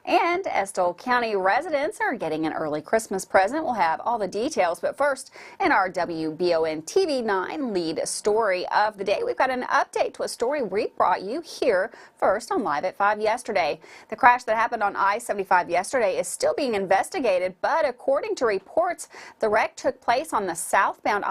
And Estill County residents are getting an early Christmas present. We'll have all the details, but first, in our WBON TV 9 lead story of the day, we've got an update to a story we brought you here first on Live at 5 yesterday. The crash that happened on I-75 yesterday is still being investigated, but according to reports, the wreck took place on the southbound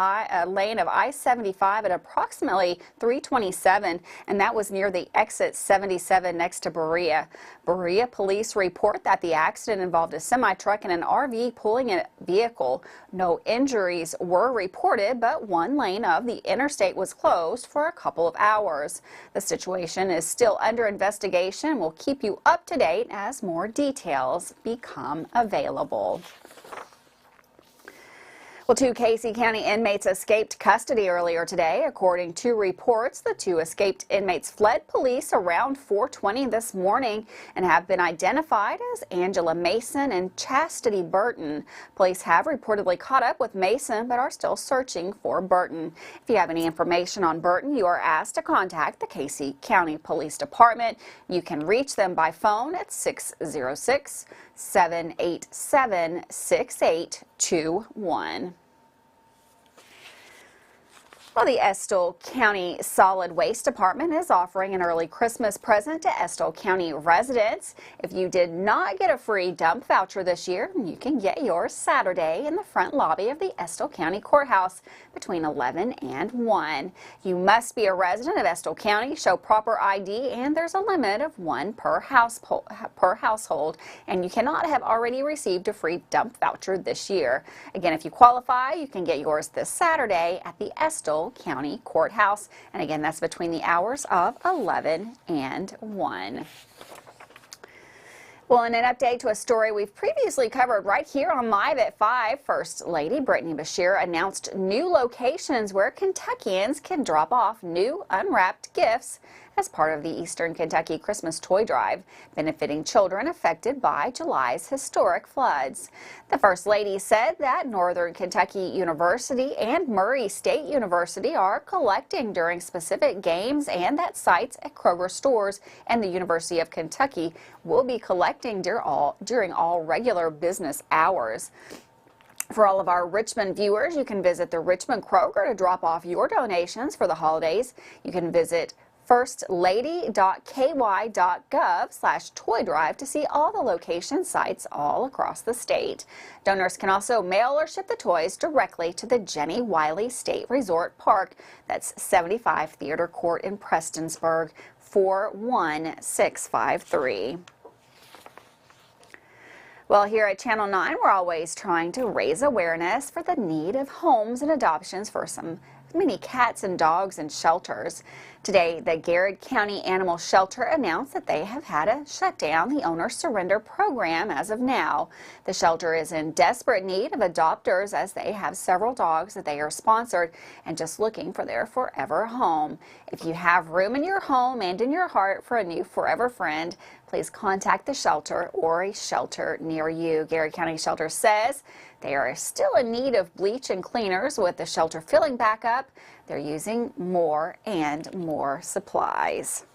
lane of I-75 at approximately 3:27, and that was near the exit 77 next to Berea. Berea police report that the accident involved a semi-truck and an RV pulling a vehicle. No injuries were reported, but one lane of the interstate was closed for a couple of hours. The situation is still under investigation. We'll keep you up to date as more details become available. Well, 2 Casey County inmates escaped custody earlier today. According to reports, the 2 escaped inmates fled police around 4:20 this morning and have been identified as Angela Mason and Chastity Burton. Police have reportedly caught up with Mason but are still searching for Burton. If you have any information on Burton, you are asked to contact the Casey County Police Department. You can reach them by phone at 606-787-6821. Well, the Estill County Solid Waste Department is offering an early Christmas present to Estill County residents. If you did not get a free dump voucher this year, you can get yours Saturday in the front lobby of the Estill County Courthouse between 11 and 1. You must be a resident of Estill County, show proper ID, and there's a limit of 1 per household, and you cannot have already received a free dump voucher this year. Again, if you qualify, you can get yours this Saturday at the Estill County Courthouse, and again, that's between the hours of 11 and 1. Well, in an update to a story we've previously covered right here on Live at 5, First Lady Brittany Bashir announced new locations where Kentuckians can drop off new unwrapped gifts as part of the Eastern Kentucky Christmas Toy Drive, benefiting children affected by July's historic floods. The First Lady said that Northern Kentucky University and Murray State University are collecting during specific games, and that sites at Kroger stores and the University of Kentucky will be collecting during all regular business hours. For all of our Richmond viewers, you can visit the Richmond Kroger to drop off your donations for the holidays. You can visit firstlady.ky.gov/toy drive to see all the location sites all across the state. Donors can also mail or ship the toys directly to the Jenny Wiley State Resort Park. That's 75 Theater Court in Prestonsburg, 41653. Well, here at Channel 9, we're always trying to raise awareness for the need of homes and adoptions for some many cats and dogs in shelters. Today, the Garrard County Animal Shelter announced that they have had to shut down the owner surrender program as of now. The shelter is in desperate need of adopters as they have several dogs that they are sponsored and just looking for their forever home. If you have room in your home and in your heart for a new forever friend, please contact the shelter or a shelter near you. Garrard County Shelter says they are still in need of bleach and cleaners. With the shelter filling back up, they're using more and more supplies.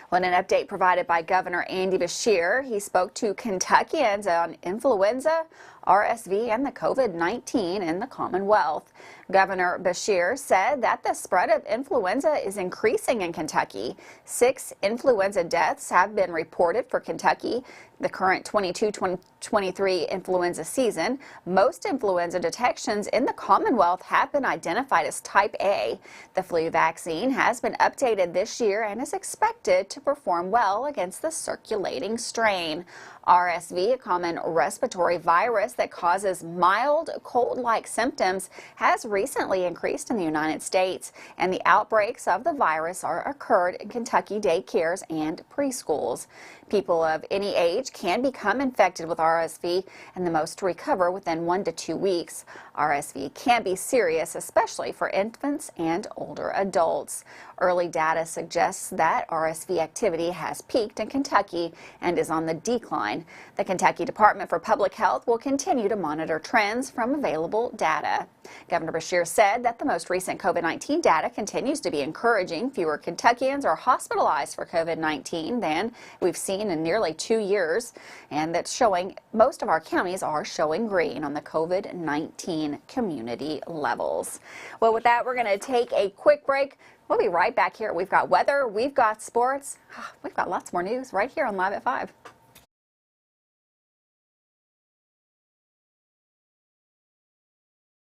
Well, in an update provided by Governor Andy Bashir, he spoke to Kentuckians on influenza, RSV, and the COVID-19 in the Commonwealth. Governor Bashir said that the spread of influenza is increasing in Kentucky. 6 influenza deaths have been reported for Kentucky the current 22-23 influenza season. Most influenza detections in the Commonwealth have been identified as type A. The flu vaccine has been updated this year and is expected to perform well against the circulating strain. RSV, a common respiratory virus that causes mild cold-like symptoms, has recently increased in the United States, and the outbreaks of the virus are occurred in Kentucky daycares and preschools. People of any age can become infected with RSV, and the most recover within 1 to 2 weeks. RSV can be serious, especially for infants and older adults. Early data suggests that RSV activity has peaked in Kentucky and is on the decline. The Kentucky Department for Public Health will continue to monitor trends from available data. Governor Beshear said that the most recent COVID-19 data continues to be encouraging. Fewer Kentuckians are hospitalized for COVID-19 than we've seen in nearly 2 years, and that's showing most of our counties are showing green on the COVID-19 community levels. Well, with that, we're going to take a quick break. We'll be right back here. We've got weather, we've got sports, we've got lots more news right here on Live at 5.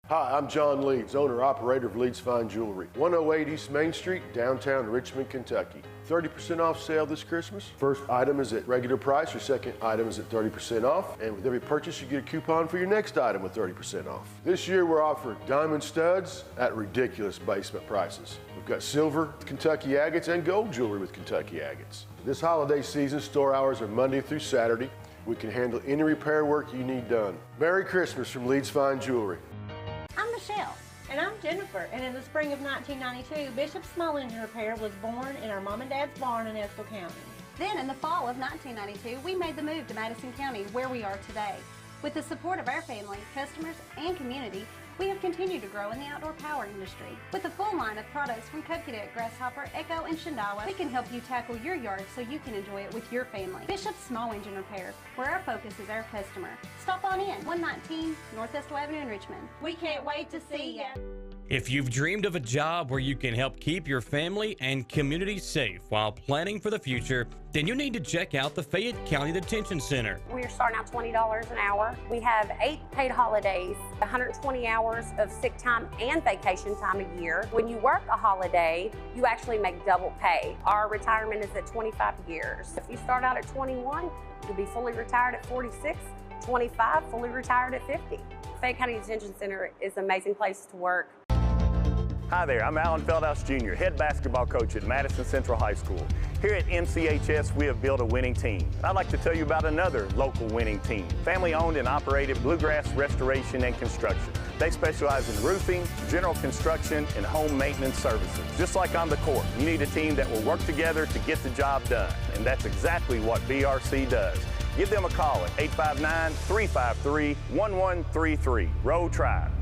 Hi, I'm John Leeds, owner-operator of Leeds Fine Jewelry, 108 East Main Street, downtown Richmond, Kentucky. 30% off sale this Christmas. First item is at regular price, your second item is at 30% off, and with every purchase you get a coupon for your next item with 30% off. This year we're offering diamond studs at ridiculous basement prices. We've got silver Kentucky agates and gold jewelry with Kentucky agates. This holiday season, store hours are Monday through Saturday. We can handle any repair work you need done. Merry Christmas from Leeds Fine Jewelry. I'm Michelle. And I'm Jennifer, and in the spring of 1992, Bishop Small Engine Repair was born in our mom and dad's barn in Estill County. Then in the fall of 1992, we made the move to Madison County, where we are today. With the support of our family, customers, and community, we have continued to grow in the outdoor power industry. With a full line of products from Cub Cadet, Grasshopper, Echo, and Shindawa, we can help you tackle your yard so you can enjoy it with your family. Bishop Small Engine Repair, where our focus is our customer. Stop on in, 119 North Estill Avenue in Richmond. We can't wait to see you. If you've dreamed of a job where you can help keep your family and community safe while planning for the future, then you need to check out the Fayette County Detention Center. We're starting out $20 an hour. We have 8 paid holidays, 120 hours of sick time and vacation time a year. When you work a holiday, you actually make double pay. Our retirement is at 25 years. If you start out at 21, you'll be fully retired at 46, 25, fully retired at 50. Fayette County Detention Center is an amazing place to work. Hi there, I'm Alan Feldhouse Jr., head basketball coach at Madison Central High School. Here at MCHS, we have built a winning team. I'd like to tell you about another local winning team, family-owned and operated Bluegrass Restoration and Construction. They specialize in roofing, general construction, and home maintenance services. Just like on the court, you need a team that will work together to get the job done, and that's exactly what BRC does. Give them a call at 859-353-1133. Row Tribe.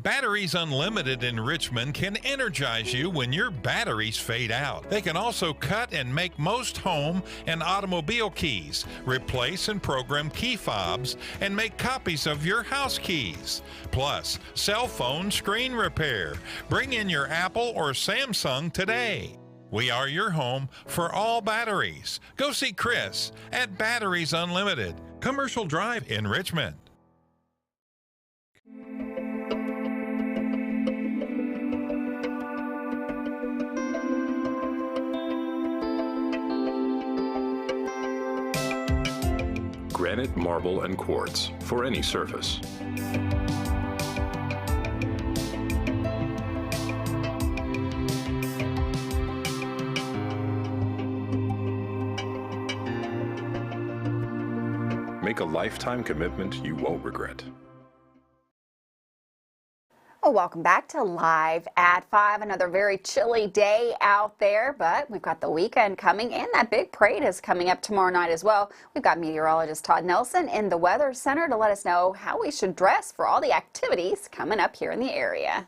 Batteries Unlimited in Richmond can energize you when your batteries fade out. They can also cut and make most home and automobile keys, replace and program key fobs, and make copies of your house keys. Plus, cell phone screen repair. Bring in your Apple or Samsung today. We are your home for all batteries. Go see Chris at Batteries Unlimited, Commercial Drive in Richmond. Granite, marble, and quartz for any surface. Make a lifetime commitment you won't regret. Well, welcome back to Live at 5. Another very chilly day out there, but we've got the weekend coming, and that big parade is coming up tomorrow night as well. We've got meteorologist Todd Nelson in the Weather Center to let us know how we should dress for all the activities coming up here in the area.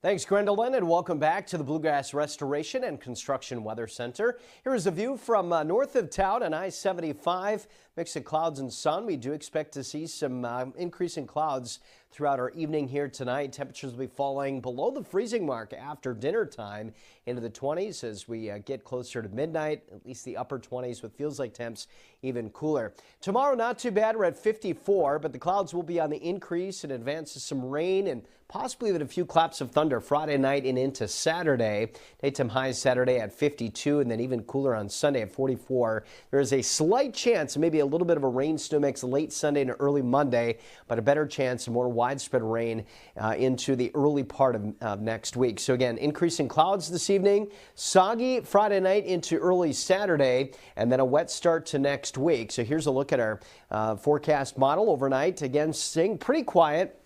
Thanks, Gwendolyn, and welcome back to the Bluegrass Restoration and Construction Weather Center. Here is a view from north of town on I-75. Mix of clouds and sun. We do expect to see some increasing clouds throughout our evening here tonight. Temperatures will be falling below the freezing mark after dinner time into the 20s as we get closer to midnight, at least the upper 20s with feels like temps even cooler. Tomorrow, not too bad. We're at 54, but the clouds will be on the increase in advance of some rain and possibly with a few claps of thunder Friday night and into Saturday. Daytime highs Saturday at 52 and then even cooler on Sunday at 44. There is a slight chance, maybe a little bit of a rain snow mix late Sunday and early Monday, but a better chance of more widespread rain into the early part of next week. So again, increasing clouds this evening, soggy Friday night into early Saturday, and then a wet start to next week. So here's a look at our forecast model overnight. Again, staying pretty quiet.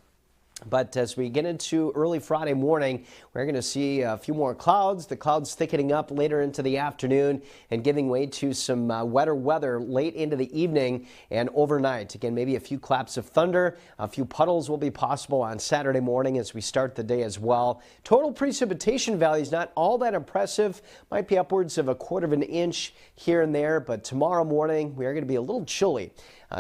But as we get into early Friday morning, we're going to see a few more clouds. The clouds thickening up later into the afternoon and giving way to some wetter weather late into the evening and overnight. Again, maybe a few claps of thunder. A few puddles will be possible on Saturday morning as we start the day as well. Total precipitation values not all that impressive. Might be upwards of 1/4 of an inch here and there. But tomorrow morning, we are going to be a little chilly.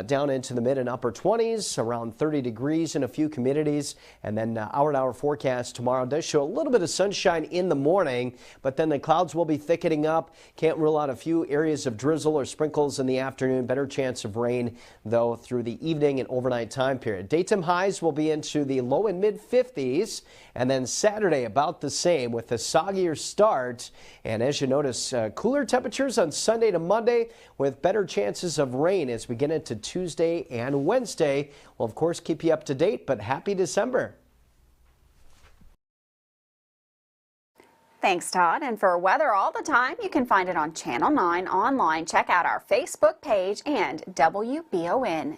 Down into the mid and upper 20s, around 30 degrees in a few communities. And then hour-to-hour forecast tomorrow does show a little bit of sunshine in the morning, but then the clouds will be thickening up. Can't rule out a few areas of drizzle or sprinkles in the afternoon. Better chance of rain, though, through the evening and overnight time period. Daytime highs will be into the low and mid 50s, and then Saturday about the same with a soggier start. And as you notice, cooler temperatures on Sunday to Monday with better chances of rain as we get into Tuesday and Wednesday. We'll, of course, keep you up to date, but happy December. Thanks, Todd. And for weather all the time, you can find it on Channel 9 online. Check out our Facebook page and WBONTV.com.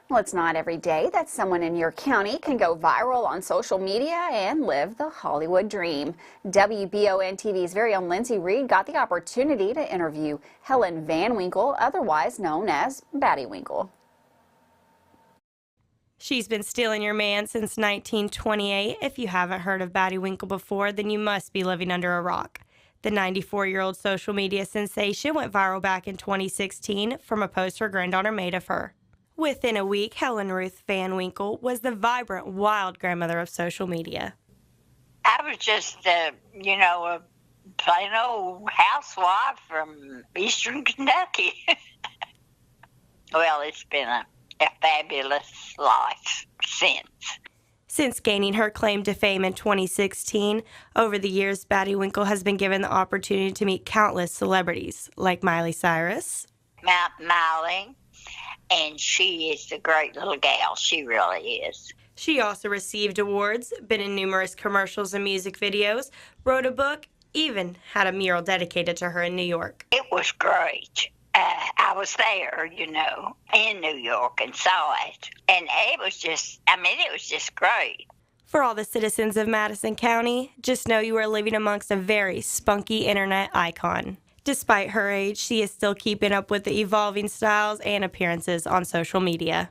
Well, it's not every day that someone in your county can go viral on social media and live the Hollywood dream. WBON TV's very own Lindsay Reed got the opportunity to interview Helen Van Winkle, otherwise known as Batty Winkle. She's been stealing your man since 1928. If you haven't heard of Batty Winkle before, then you must be living under a rock. The 94-year-old social media sensation went viral back in 2016 from a post her granddaughter made of her. Within a week, Helen Ruth Van Winkle was the vibrant, wild grandmother of social media. I was just, a plain old housewife from eastern Kentucky. Well, it's been a fabulous life since. Since gaining her claim to fame in 2016, over the years, Batty Winkle has been given the opportunity to meet countless celebrities, like Miley Cyrus, Miley, and she is a great little gal. She really is. She also received awards, been in numerous commercials and music videos, wrote a book, even had a mural dedicated to her in New York. It was great. I was there, in New York and saw it. And it was just great. For all the citizens of Madison County, just know you are living amongst a very spunky internet icon. Despite her age, she is still keeping up with the evolving styles and appearances on social media.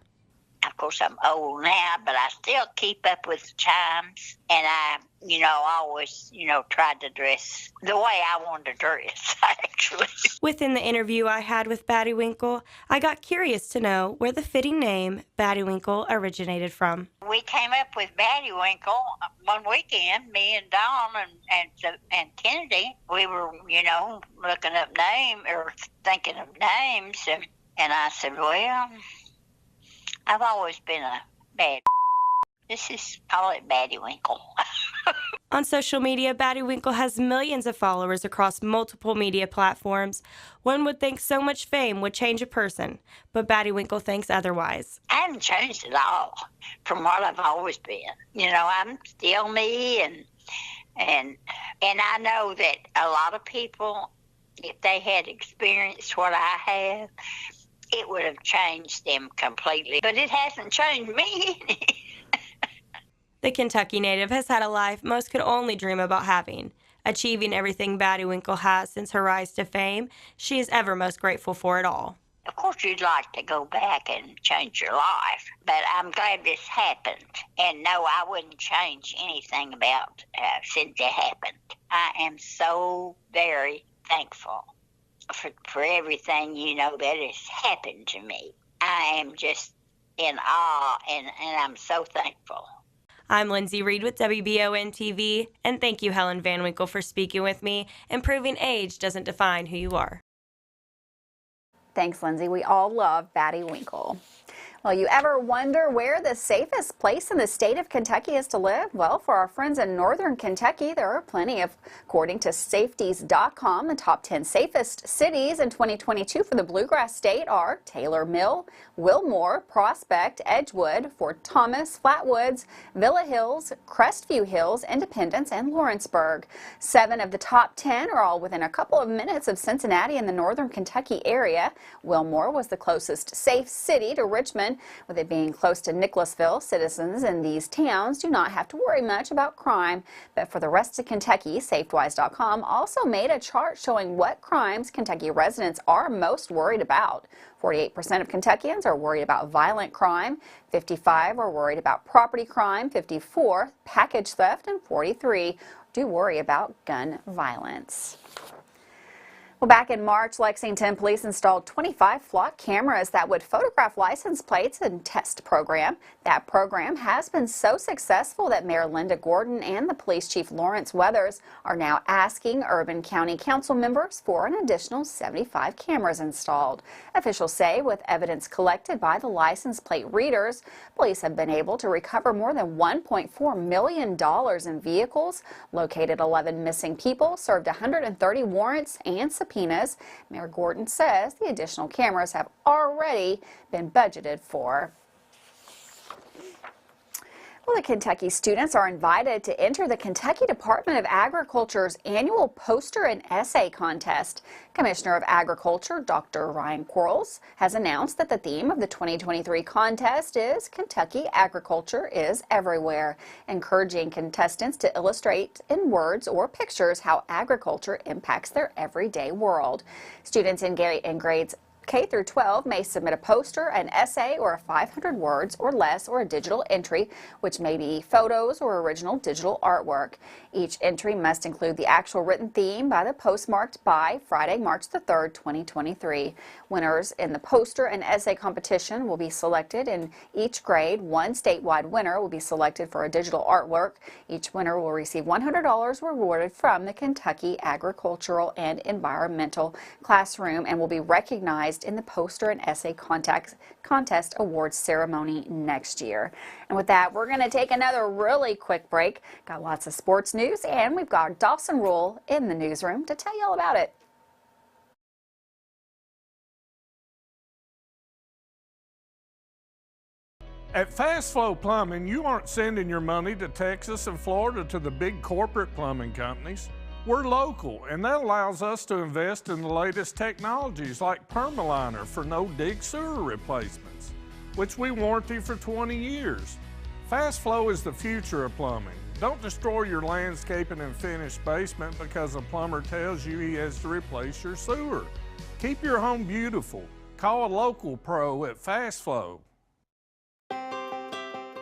Of course, I'm old now, but I still keep up with the times. And I, always, tried to dress the way I wanted to dress, actually. Within the interview I had with Batty Winkle, I got curious to know where the fitting name Batty Winkle originated from. We came up with Batty Winkle one weekend, me and Dawn and Kennedy. We were, looking up thinking of names. And I said, well, I've always been a bad. Call it Batty Winkle. On social media, Batty Winkle has millions of followers across multiple media platforms. One would think so much fame would change a person, but Batty Winkle thinks otherwise. I haven't changed at all from what I've always been. I'm still me, and I know that a lot of people, if they had experienced what I have, it would have changed them completely. But it hasn't changed me. The Kentucky native has had a life most could only dream about having. Achieving everything Batty Winkle has since her rise to fame, she is ever most grateful for it all. Of course, you'd like to go back and change your life, but I'm glad this happened. And no, I wouldn't change anything about since it happened. I am so very thankful for everything, that has happened to me. I am just in awe, and I'm so thankful. I'm Lindsay Reed with WBON TV, and thank you, Helen Van Winkle, for speaking with me and proving age doesn't define who you are. Thanks, Lindsay. We all love Batty Winkle. Well, you ever wonder where the safest place in the state of Kentucky is to live? Well, for our friends in northern Kentucky, there are plenty of, according to safeties.com, the top 10 safest cities in 2022 for the Bluegrass State are Taylor Mill, Wilmore, Prospect, Edgewood, Fort Thomas, Flatwoods, Villa Hills, Crestview Hills, Independence, and Lawrenceburg. 7 of the top 10 are all within a couple of minutes of Cincinnati in the northern Kentucky area. Wilmore was the closest safe city to Richmond Richmond. With it being close to Nicholasville, citizens in these towns do not have to worry much about crime. But for the rest of Kentucky, SafeWise.com also made a chart showing what crimes Kentucky residents are most worried about. 48% of Kentuckians are worried about violent crime, 55% are worried about property crime, 54% package theft, and 43% do worry about gun violence. Well, back in March, Lexington police installed 25 flock cameras that would photograph license plates and test program. That program has been so successful that Mayor Linda Gordon and the police chief Lawrence Weathers are now asking Urban County Council members for an additional 75 cameras installed. Officials say with evidence collected by the license plate readers, police have been able to recover more than $1.4 million in vehicles, located 11 missing people, served 130 warrants and subpoenas. Mayor Gordon says the additional cameras have already been budgeted for. Well, the Kentucky students are invited to enter the Kentucky Department of Agriculture's annual poster and essay contest. Commissioner of Agriculture Dr. Ryan Quarles has announced that the theme of the 2023 contest is Kentucky Agriculture is Everywhere, encouraging contestants to illustrate in words or pictures how agriculture impacts their everyday world. Students in grades K through 12 may submit a poster, an essay, or a 500 words or less, or a digital entry, which may be photos or original digital artwork. Each entry must include the actual written theme by the postmarked by Friday, March the 3rd, 2023. Winners in the poster and essay competition will be selected in each grade. One statewide winner will be selected for a digital artwork. Each winner will receive $100 rewarded from the Kentucky Agricultural and Environmental Classroom and will be recognized in the poster and essay contest awards ceremony next year. And with that, we're going to take another really quick break. Got lots of sports news, and we've got Dawson Rule in the newsroom to tell you all about it. At Fast Flow Plumbing, you aren't sending your money to Texas and Florida to the big corporate plumbing companies. We're local, and that allows us to invest in the latest technologies like Permaliner for no-dig sewer replacements, which we warranty for 20 years. Fast Flow is the future of plumbing. Don't destroy your landscaping and finished basement because a plumber tells you he has to replace your sewer. Keep your home beautiful. Call a local pro at Fast Flow.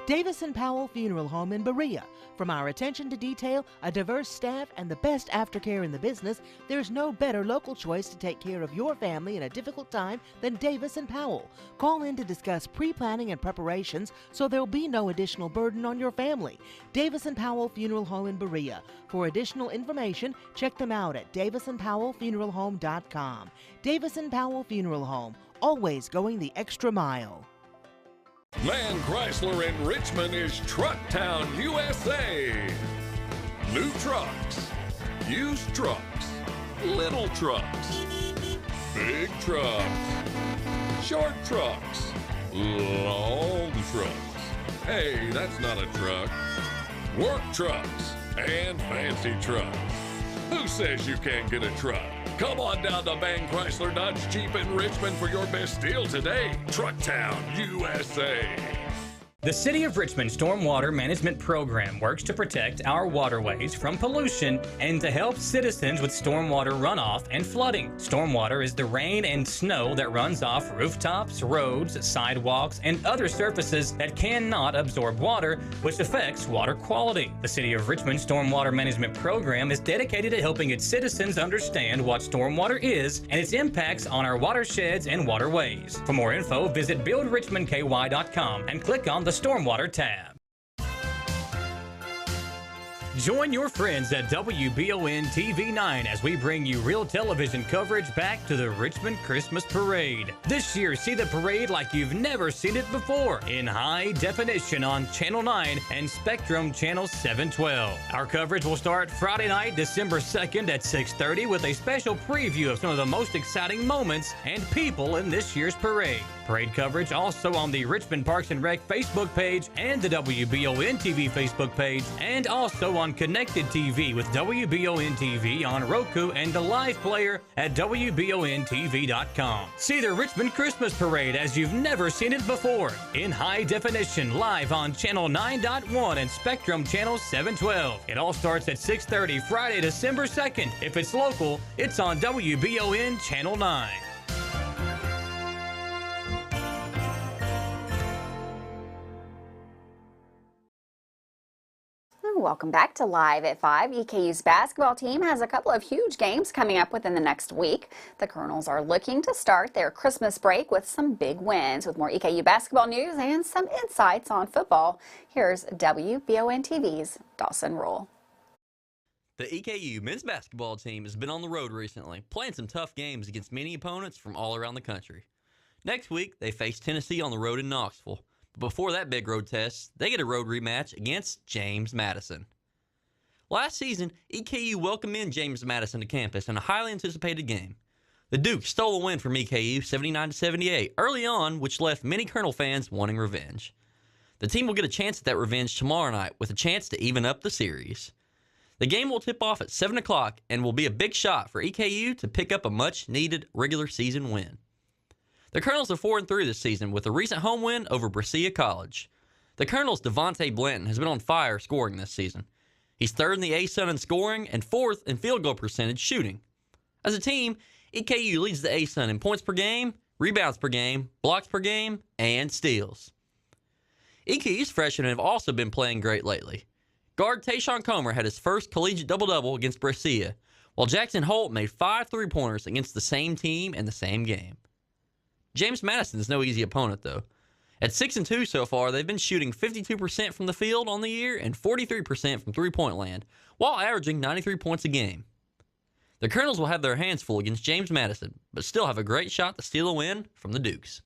Davis & Powell Funeral Home in Berea. From our attention to detail, a diverse staff, and the best aftercare in the business, there's no better local choice to take care of your family in a difficult time than Davis & Powell. Call in to discuss pre-planning and preparations so there'll be no additional burden on your family. Davis & Powell Funeral Home in Berea. For additional information, check them out at davisandpowellfuneralhome.com. Davis & Powell Funeral Home, always going the extra mile. Man Chrysler in Richmond is Truck Town, USA. New trucks, used trucks, little trucks, big trucks, short trucks, long trucks. Hey, that's not a truck. Work trucks and fancy trucks. Who says you can't get a truck? Come on down to Man Chrysler Dodge Jeep in Richmond for your best deal today. Truck Town, USA. The City of Richmond Stormwater Management Program works to protect our waterways from pollution and to help citizens with stormwater runoff and flooding. Stormwater is the rain and snow that runs off rooftops, roads, sidewalks, and other surfaces that cannot absorb water, which affects water quality. The City of Richmond Stormwater Management Program is dedicated to helping its citizens understand what stormwater is and its impacts on our watersheds and waterways. For more info, visit buildrichmondky.com and click on the Stormwater tab. Join your friends at WBON TV 9 as we bring you real television coverage back to the Richmond Christmas Parade. This year, see the parade like you've never seen it before in high definition on Channel 9 and Spectrum Channel 712. Our coverage will start Friday night, December 2nd at 6:30 with a special preview of some of the most exciting moments and people in this year's parade. Parade coverage also on the Richmond Parks and Rec Facebook page and the WBON TV Facebook page, and also on Connected TV with WBON TV on Roku and the live player at WBONTV.com. See the Richmond Christmas Parade as you've never seen it before, in high definition, live on Channel 9.1 and Spectrum Channel 712. It all starts at 6:30 Friday, December 2nd. If it's local, it's on WBON Channel 9. Welcome back to Live at 5. EKU's basketball team has a couple of huge games coming up within the next week. The Colonels are looking to start their Christmas break with some big wins. With more EKU basketball news and some insights on football, here's WBON TV's Dawson Rule. The EKU men's basketball team has been on the road recently, playing some tough games against many opponents from all around the country. Next week, they face Tennessee on the road in Knoxville. Before that big road test, they get a road rematch against James Madison. Last season, EKU welcomed in James Madison to campus in a highly anticipated game. The Dukes stole a win from EKU 79-78 early on, which left many Colonel fans wanting revenge. The team will get a chance at that revenge tomorrow night with a chance to even up the series. The game will tip off at 7 o'clock and will be a big shot for EKU to pick up a much-needed regular season win. The Colonels are 4-3 this season with a recent home win over Brescia College. The Colonels' Devontae Blanton has been on fire scoring this season. He's third in the ASUN in scoring and fourth in field goal percentage shooting. As a team, EKU leads the ASUN in points per game, rebounds per game, blocks per game, and steals. EKU's freshmen have also been playing great lately. Guard Tayshawn Comer had his first collegiate double-double against Brescia, while Jackson Holt made 5 3-pointers against the same team in the same game. James Madison is no easy opponent, though. At 6-2 so far, they've been shooting 52% from the field on the year and 43% from three-point land, while averaging 93 points a game. The Colonels will have their hands full against James Madison, but still have a great shot to steal a win from the Dukes.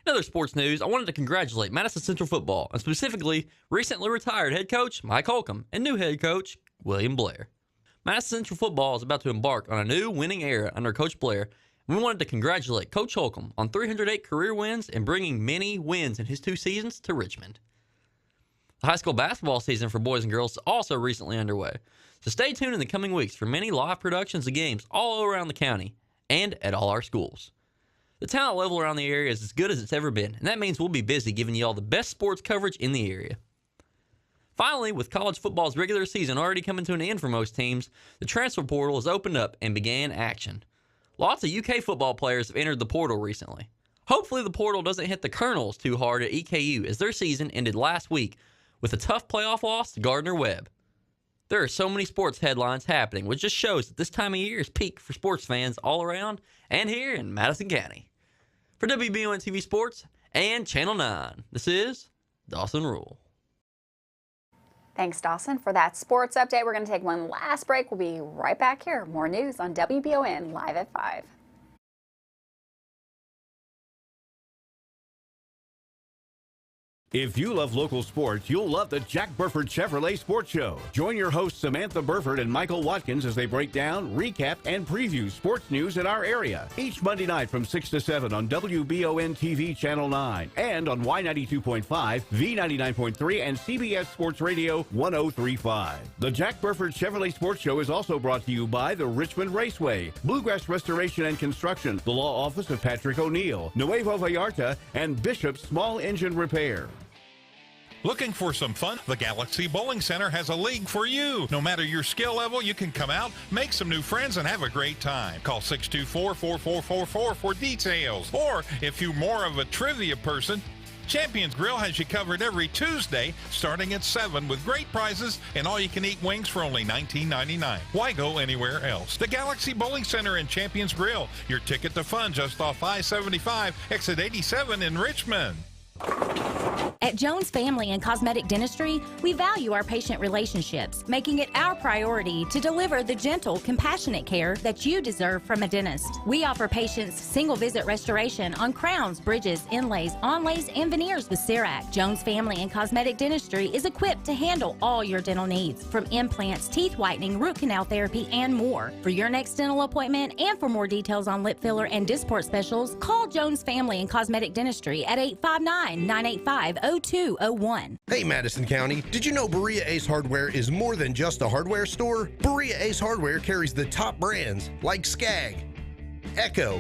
In other sports news, I wanted to congratulate Madison Central football, and specifically recently retired head coach Mike Holcomb and new head coach William Blair. Madison Central football is about to embark on a new winning era under Coach Blair. We wanted to congratulate Coach Holcomb on 308 career wins and bringing many wins in his 2 seasons to Richmond. The high school basketball season for boys and girls is also recently underway, so stay tuned in the coming weeks for many live productions of games all around the county and at all our schools. The talent level around the area is as good as it's ever been, and that means we'll be busy giving you all the best sports coverage in the area. Finally, with college football's regular season already coming to an end for most teams, the transfer portal has opened up and began action. Lots of UK football players have entered the portal recently. Hopefully the portal doesn't hit the Colonels too hard at EKU as their season ended last week with a tough playoff loss to Gardner-Webb. There are so many sports headlines happening, which just shows that this time of year is peak for sports fans all around and here in Madison County. For WBON TV Sports and Channel 9, this is Dawson Rule. Thanks, Dawson, for that sports update. We're going to take one last break. We'll be right back here. More news on WBON Live at 5. If you love local sports, you'll love the Jack Burford Chevrolet Sports Show. Join your hosts Samantha Burford and Michael Watkins as they break down, recap, and preview sports news in our area. Each Monday night from 6 to 7 on WBON TV Channel 9 and on Y92.5, V99.3, and CBS Sports Radio 103.5. The Jack Burford Chevrolet Sports Show is also brought to you by the Richmond Raceway, Bluegrass Restoration and Construction, the Law Office of Patrick O'Neill, Nuevo Vallarta, and Bishop's Small Engine Repair. Looking for some fun? The Galaxy Bowling Center has a league for you. No matter your skill level, you can come out, make some new friends, and have a great time. Call 624-4444 for details. Or if you're more of a trivia person, Champions Grill has you covered every Tuesday starting at 7 with great prizes and all-you-can-eat wings for only $19.99. Why go anywhere else? The Galaxy Bowling Center and Champions Grill, your ticket to fun just off I-75, exit 87 in Richmond. At Jones Family and Cosmetic Dentistry, we value our patient relationships, making it our priority to deliver the gentle, compassionate care that you deserve from a dentist. We offer patients single-visit restoration on crowns, bridges, inlays, onlays, and veneers with CERAC. Jones Family and Cosmetic Dentistry is equipped to handle all your dental needs, from implants, teeth whitening, root canal therapy, and more. For your next dental appointment and for more details on lip filler and Dysport specials, call Jones Family and Cosmetic Dentistry at 859-985-0201. Hey Madison County, did you know Berea Ace Hardware is more than just a hardware store? Berea Ace Hardware carries the top brands like Skag, Echo,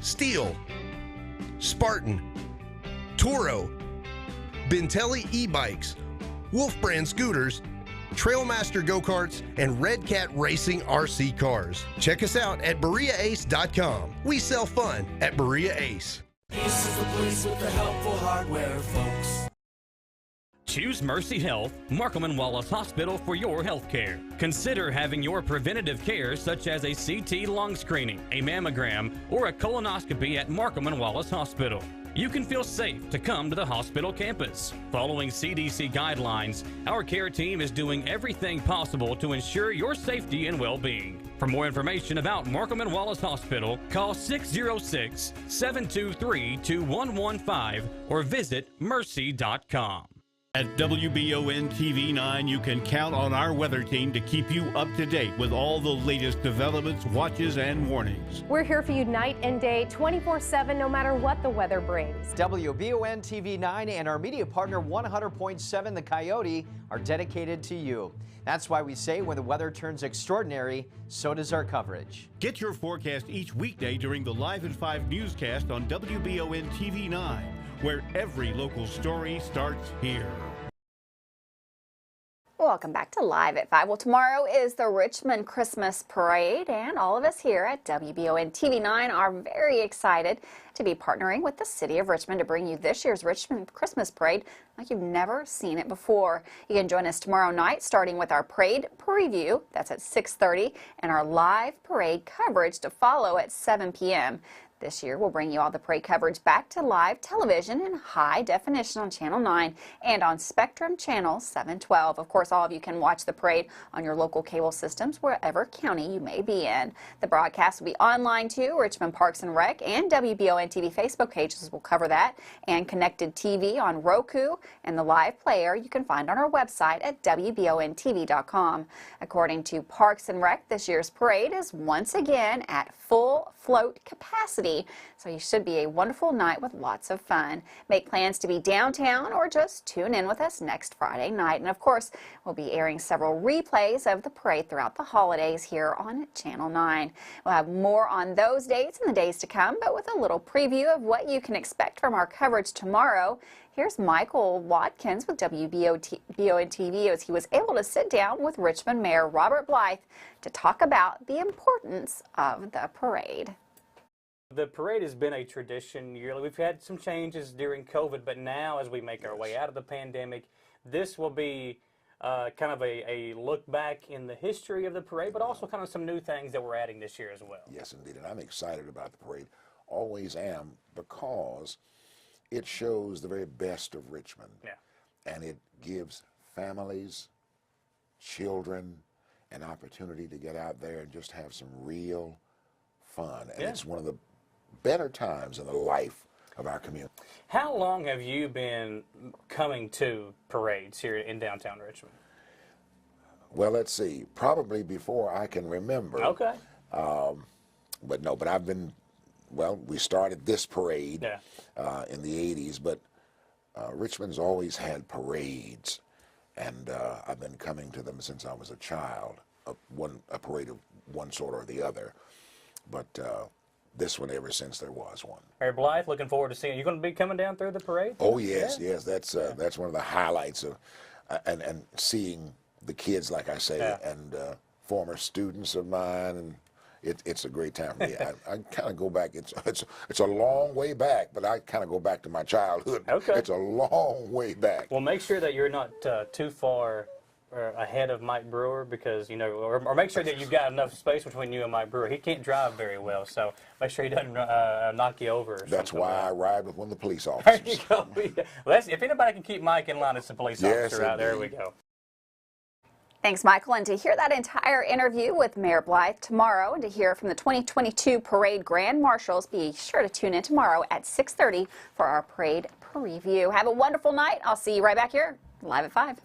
Steel, Spartan, Toro, Bentelli e-bikes, Wolf brand scooters, Trailmaster go-karts, and Red Cat Racing RC cars. Check us out at BereaAce.com. We sell fun at Berea Ace. Ace is the place with the helpful hardware, folks. Choose Mercy Health, Markham and Wallace Hospital for your health care. Consider having your preventative care such as a CT lung screening, a mammogram, or a colonoscopy at Markham and Wallace Hospital. You can feel safe to come to the hospital campus. Following CDC guidelines, our care team is doing everything possible to ensure your safety and well-being. For more information about Markham and Wallace Hospital, call 606-723-2115 or visit mercy.com. At WBON TV 9, you can count on our weather team to keep you up to date with all the latest developments, watches, and warnings. We're here for you night and day, 24/7, no matter what the weather brings. WBON TV 9 and our media partner 100.7 The Coyote are dedicated to you. That's why we say when the weather turns extraordinary, so does our coverage. Get your forecast each weekday during the Live at 5 newscast on WBON TV 9. Where every local story starts here. Welcome back to Live at 5. Well, tomorrow is the Richmond Christmas Parade, and all of us here at WBON TV 9 are very excited to be partnering with the City of Richmond to bring you this year's Richmond Christmas Parade like you've never seen it before. You can join us tomorrow night starting with our parade preview, that's at 6:30, and our live parade coverage to follow at 7 p.m. This year, we'll bring you all the parade coverage back to live television in high definition on Channel 9 and on Spectrum Channel 712. Of course, all of you can watch the parade on your local cable systems wherever county you may be in. The broadcast will be online too. Richmond Parks and Rec and WBON TV Facebook pages will cover that, and connected TV on Roku and the live player you can find on our website at WBONTV.com. According to Parks and Rec, this year's parade is once again at full float capacity, so you should be a wonderful night with lots of fun. Make plans to be downtown or just tune in with us next Friday night. And of course, we'll be airing several replays of the parade throughout the holidays here on Channel 9. We'll have more on those dates in the days to come, but with a little preview of what you can expect from our coverage tomorrow. Here's Michael Watkins with WBON TV as he was able to sit down with Richmond Mayor Robert Blythe to talk about the importance of the parade. The parade has been a tradition yearly. We've had some changes during COVID, but now as we make our way out of the pandemic, this will be kind of a look back in the history of the parade, but also kind of some new things that we're adding this year as well. Yes, indeed, and I'm excited about the parade. Always am, because it shows the very best of Richmond. Yeah. And it gives families, children, an opportunity to get out there and just have some real fun. And it's one of the better times in the life of our community. How long have you been coming to parades here in downtown Richmond? Well, let's see, probably before I can remember. Okay. But I've been, well, we started this parade in the 80s, but Richmond's always had parades, and I've been coming to them since I was a child, a parade of one sort or the other, but this one ever since there was one. Mayor Blythe, looking forward to seeing you. Going to be coming down through the parade? Oh yes, yes, that's one of the highlights of, and seeing the kids, like I say, and former students of mine, and it's a great time for me. I kind of go back. It's a long way back, but I kind of go back to my childhood. Okay. It's a long way back. Well, make sure that you're not too far ahead of Mike Brewer, because, you know, or make sure that you've got enough space between you and Mike Brewer. He can't drive very well, so make sure he doesn't knock you over. Or That's why I ride with one of the police officers. There you go. Yeah. Well, if anybody can keep Mike in line, it's the police officer out there. We go. Thanks, Michael. And to hear that entire interview with Mayor Blythe tomorrow and to hear from the 2022 Parade Grand Marshals, be sure to tune in tomorrow at 6:30 for our parade preview. Have a wonderful night. I'll see you right back here live at 5.